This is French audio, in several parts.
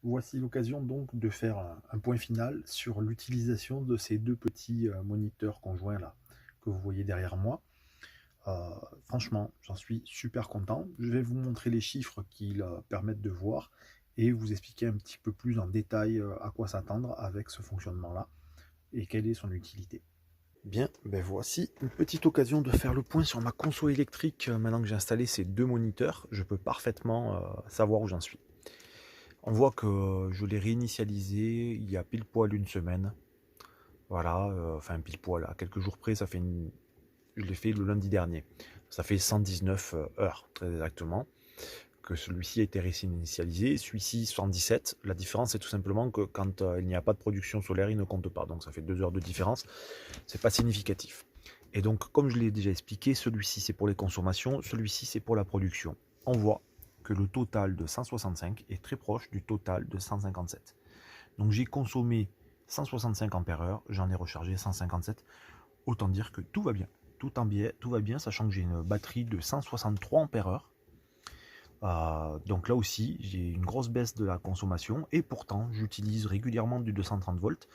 Voici l'occasion donc de faire un point final sur l'utilisation de ces deux petits moniteurs conjoints là que vous voyez derrière moi. Franchement, j'en suis super content. Je vais vous montrer les chiffres qu'ils permettent de voir et vous expliquer un petit peu plus en détail à quoi s'attendre avec ce fonctionnement-là et quelle est son utilité. Bien, ben voici une petite occasion de faire le point sur ma console électrique. Maintenant que j'ai installé ces deux moniteurs, je peux parfaitement savoir où j'en suis. On voit que je l'ai réinitialisé il y a pile poil une semaine. Voilà, enfin pile poil, à quelques jours près, je l'ai fait le lundi dernier. Ça fait 119 heures, très exactement, que celui-ci a été réinitialisé. Celui-ci, 117. La différence, c'est tout simplement que quand il n'y a pas de production solaire, il ne compte pas. Donc ça fait 2 heures de différence. C'est pas significatif. Et donc, comme je l'ai déjà expliqué, celui-ci, c'est pour les consommations. Celui-ci, c'est pour la production. On voit que le total de 165 est très proche du total de 157. Donc j'ai consommé 165 ampères-heure, j'en ai rechargé 157. Autant dire que tout va bien. Tout va bien, sachant que j'ai une batterie de 163 ampères-heure. Donc là aussi, j'ai une grosse baisse de la consommation et pourtant, j'utilise régulièrement du 230 volts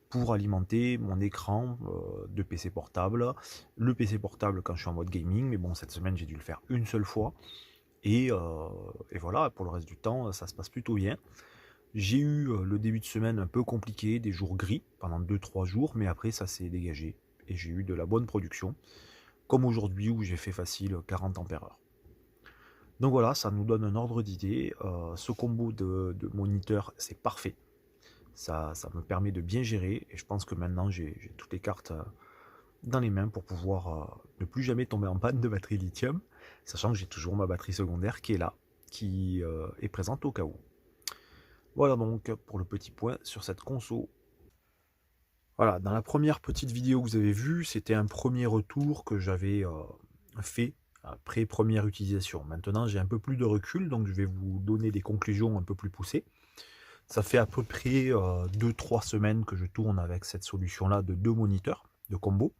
pour alimenter mon écran de PC portable. Le PC portable quand je suis en mode gaming, mais bon, cette semaine, j'ai dû le faire une seule fois. Et voilà, pour le reste du temps, ça se passe plutôt bien. J'ai eu le début de semaine un peu compliqué, des jours gris pendant 2-3 jours, mais après ça s'est dégagé et j'ai eu de la bonne production, comme aujourd'hui où j'ai fait facile 40 ampères-heure. Donc voilà, ça nous donne un ordre d'idée. Ce combo de moniteurs, c'est parfait. Ça me permet de bien gérer et je pense que maintenant j'ai toutes les cartes dans les mains pour pouvoir ne plus jamais tomber en panne de batterie lithium, sachant que j'ai toujours ma batterie secondaire qui est là, qui est présente au cas où. Voilà donc pour le petit point sur cette console. Voilà, dans la première petite vidéo que vous avez vue, c'était un premier retour que j'avais fait après première utilisation. Maintenant, j'ai un peu plus de recul, donc je vais vous donner des conclusions un peu plus poussées. Ça fait à peu près 2-3 semaines que je tourne avec cette solution-là de deux moniteurs de combo.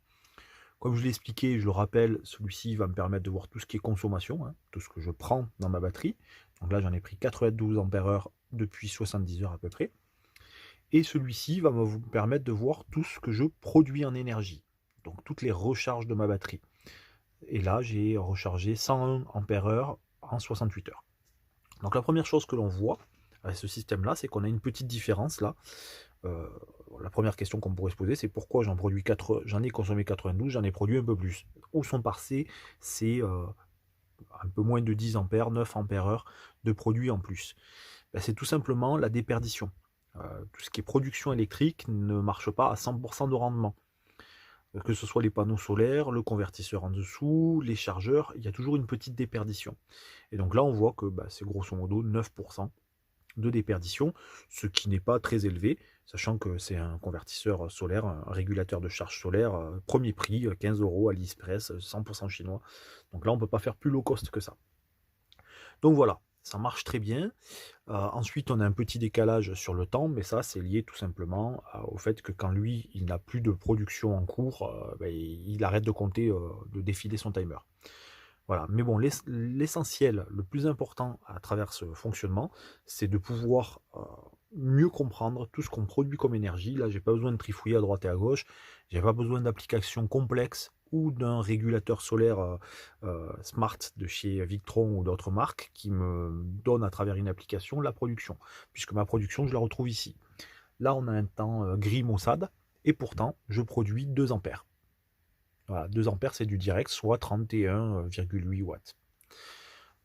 Comme je l'ai expliqué, je le rappelle, celui-ci va me permettre de voir tout ce qui est consommation, hein, tout ce que je prends dans ma batterie. Donc là, j'en ai pris 92 ampères-heure depuis 70 heures à peu près. Et celui-ci va vous permettre de voir tout ce que je produis en énergie. Donc toutes les recharges de ma batterie. Et là, j'ai rechargé 101 ampères-heure en 68 heures. Donc la première chose que l'on voit avec ce système-là, c'est qu'on a une petite différence là. Euh, la première question qu'on pourrait se poser, c'est pourquoi j'en ai consommé 92, j'en ai produit un peu plus. Où sont passés ces un peu moins de 10 ampères, 9 ampères-heure de produits en plus? Ben, c'est tout simplement la déperdition. Tout ce qui est production électrique ne marche pas à 100% de rendement. Que ce soit les panneaux solaires, le convertisseur en dessous, les chargeurs, il y a toujours une petite déperdition. Et donc là, on voit que c'est grosso modo 9% de déperdition, ce qui n'est pas très élevé, sachant que c'est un convertisseur solaire, un régulateur de charge solaire, premier prix, 15 € à l'Express, 100% chinois. Donc là, on ne peut pas faire plus low cost que ça. Donc voilà, ça marche très bien. Ensuite, on a un petit décalage sur le temps, mais ça, c'est lié tout simplement au fait que quand lui, il n'a plus de production en cours, il arrête de compter, de défiler son timer. Voilà. Mais bon, l'essentiel, le plus important à travers ce fonctionnement, c'est de pouvoir mieux comprendre tout ce qu'on produit comme énergie. Là, j'ai pas besoin de trifouiller à droite et à gauche. J'ai pas besoin d'applications complexes ou d'un régulateur solaire smart de chez Victron ou d'autres marques qui me donne à travers une application la production, puisque ma production, je la retrouve ici. Là, on a un temps gris maussade et pourtant, je produis 2 ampères. Voilà, 2 ampères, c'est du direct, soit 31,8 watts.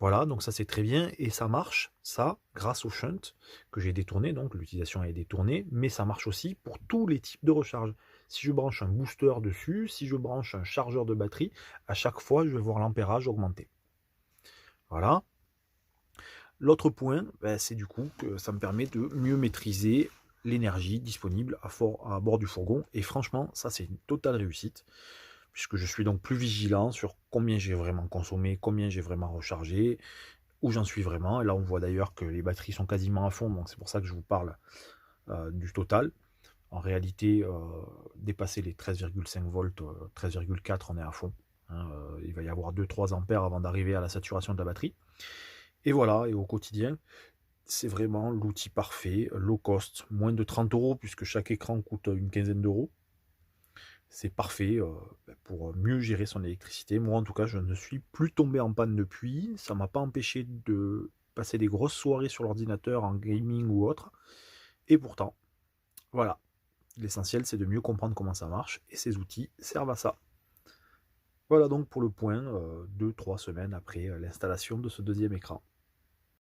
Voilà, donc ça c'est très bien et ça marche, ça, grâce au shunt que j'ai détourné, donc l'utilisation est détournée, mais ça marche aussi pour tous les types de recharge. Si je branche un booster dessus, si je branche un chargeur de batterie, à chaque fois je vais voir l'ampérage augmenter. Voilà. L'autre point, c'est du coup que ça me permet de mieux maîtriser l'énergie disponible à bord du fourgon et franchement, ça c'est une totale réussite, puisque je suis donc plus vigilant sur combien j'ai vraiment consommé, combien j'ai vraiment rechargé, où j'en suis vraiment. Et là, on voit d'ailleurs que les batteries sont quasiment à fond, donc c'est pour ça que je vous parle du total. En réalité, dépasser les 13,5 volts, 13,4, on est à fond. Hein, il va y avoir 2-3 ampères avant d'arriver à la saturation de la batterie. Et voilà, et au quotidien, c'est vraiment l'outil parfait, low cost, moins de 30 euros puisque chaque écran coûte une quinzaine d'euros. C'est parfait pour mieux gérer son électricité. Moi, en tout cas, je ne suis plus tombé en panne depuis. Ça m'a pas empêché de passer des grosses soirées sur l'ordinateur en gaming ou autre. Et pourtant, voilà. L'essentiel, c'est de mieux comprendre comment ça marche et ces outils servent à ça. Voilà donc pour le point 2-3 semaines après l'installation de ce deuxième écran.